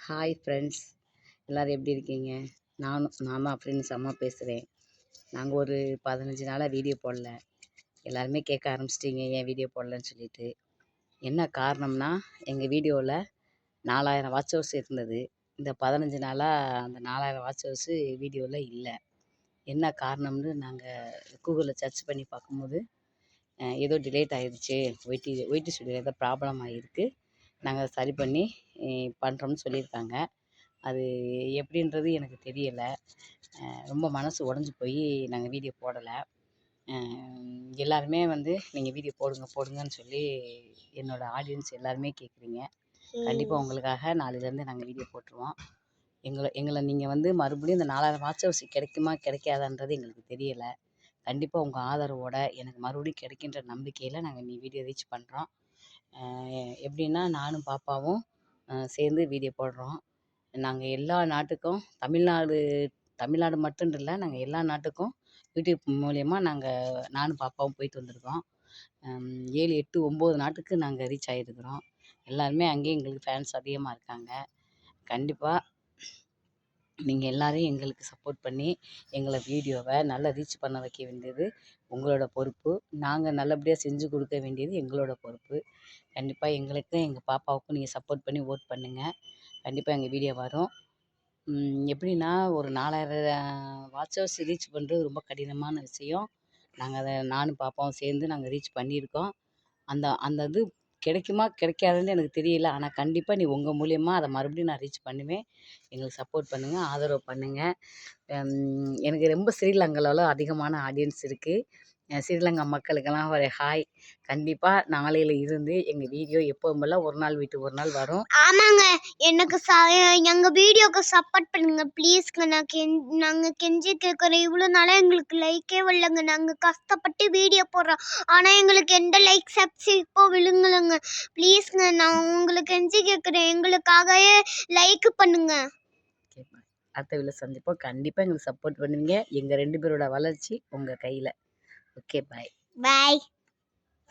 Hi friends, எல்லோரும் எப்படி இருக்கீங்க? நான் தான் ஃப்ரெண்ட்ஸ் அம்மா பேசுகிறேன். நாங்கள் ஒரு 15 நாளாக வீடியோ போடல. எல்லாருமே கேட்க ஆரம்பிச்சிட்டிங்க ஏன் வீடியோ போடலன்னு சொல்லிட்டு. என்ன காரணம்னா, எங்கள் வீடியோவில் 4000 வாட்ச் ஹவர்ஸ் இருந்தது. இந்த 15 நாளாக அந்த 4000 வாட்ச் ஹவர்ஸு வீடியோவில் இல்லை. என்ன காரணம்னு நாங்கள் கூகுளில் சர்ச் பண்ணி பார்க்கும்போது ஏதோ டிலேட் ஆகிடுச்சு, ஒய்டி ஸ்டுடியோவில் ஏதோ ப்ராப்ளம் ஆகிருக்கு, நாங்கள் சரி பண்ணி பண்ணுறோம்னு சொல்லியிருக்காங்க. அது எப்படின்றது எனக்கு தெரியலை. ரொம்ப மனசு உடஞ்சி போய் நாங்கள் வீடியோ போடலை. எல்லாருமே வந்து நீங்கள் வீடியோ போடுங்கன்னு சொல்லி என்னோடய ஆடியன்ஸ் எல்லாருமே கேட்குறீங்க. கண்டிப்பாக உங்களுக்காக நாளையிலேருந்து நாங்கள் வீடியோ போட்டுருவோம். எங்களை நீங்கள் வந்து மறுபடியும் இந்த 4000 வாட்ச் ஹவர்ஸ் கிடைக்குமா கிடைக்காதான்றது எங்களுக்கு தெரியலை. கண்டிப்பாக உங்கள் ஆதரவோட எனக்கு மறுபடியும் கிடைக்கின்ற நம்பிக்கையில் நாங்கள் வீடியோ ரீச் பண்ணுறோம். எப்படின்னா, நானும் பாப்பாவும் சேர்ந்து வீடியோ போடுறோம். நாங்கள் எல்லா நாட்டுக்கும் தமிழ்நாடு மட்டும் இல்லை, நாங்கள் எல்லா நாட்டுக்கும் யூடியூப் மூலயமா நானும் பாப்பாவும் போயிட்டு வந்திருக்கோம். 7, 8, 9 நாட்டுக்கு நாங்கள் ரீச் ஆகிருக்கிறோம். எல்லாருமே அங்கேயும் எங்களுக்கு ஃபேன்ஸ் அதிகமாக இருக்காங்க. கண்டிப்பாக நீங்கள் எல்லோரும் எங்களுக்கு சப்போர்ட் பண்ணி எங்களை வீடியோவை நல்லா ரீச் பண்ண வைக்க வேண்டியது உங்களோட பொறுப்பு. நாங்கள் நல்லபடியாக செஞ்சு கொடுக்க வேண்டியது எங்களோட பொறுப்பு. கண்டிப்பாக எங்களுக்கும் எங்கள் பாப்பாவுக்கும் நீங்கள் சப்போர்ட் பண்ணி ஓட் பண்ணுங்கள். கண்டிப்பாக எங்கள் வீடியோ வரும். எப்படின்னா, ஒரு 4000 வாட்ச் ஹவர்ஸ் ரீச் பண்ணுறது ரொம்ப கடினமான விஷயம். நானும் பாப்பாவும் சேர்ந்து நாங்கள் ரீச் பண்ணியிருக்கோம். அந்த இது கிடைக்குமா கிடைக்காதுன்னு எனக்கு தெரியல. ஆனால் கண்டிப்பாக உங்கள் மூலியமாக அதை மறுபடியும் நான் ரீச் பண்ணுவேன். எங்களுக்கு சப்போர்ட் பண்ணுங்கள், ஆதரவு பண்ணுங்கள். எனக்கு ரொம்ப ஸ்ரீலங்காவில் அதிகமான ஆடியன்ஸ் இருக்குது. ஸ்ரீலங்கா மக்களுக்கெல்லாம் ஒரு ஹாய். கண்டிப்பாக நாளையில இருந்து எங்கள் வீடியோ எப்பவும் போல் ஒரு நாள் விட்டு ஒரு நாள் வரும். ஆமாங்க, எனக்கு எங்கள் வீடியோக்கு சப்போர்ட் பண்ணுங்க ப்ளீஸ்ங்க. நாங்கள் கெஞ்சி கேட்குறோம். இவ்வளோ நாளாக எங்களுக்கு லைக்கே வரலங்க. நாங்கள் கஷ்டப்பட்டு வீடியோ போடுறோம், ஆனால் எங்களுக்கு எந்த லைக் சப்ஸ்கிரைபோ விழுங்கலைங்க. ப்ளீஸ்ங்க, நான் உங்களுக்கு கெஞ்சி கேட்குறேன், எங்களுக்காகவே லைக் பண்ணுங்க. அடுத்த வீடியோவில் சந்திப்போம். கண்டிப்பாக எங்களுக்கு சப்போர்ட் பண்ணுவீங்க. எங்கள் 2 பேரோட வளர்ச்சி உங்கள் கையில். ஓகே, பாய். பாய்.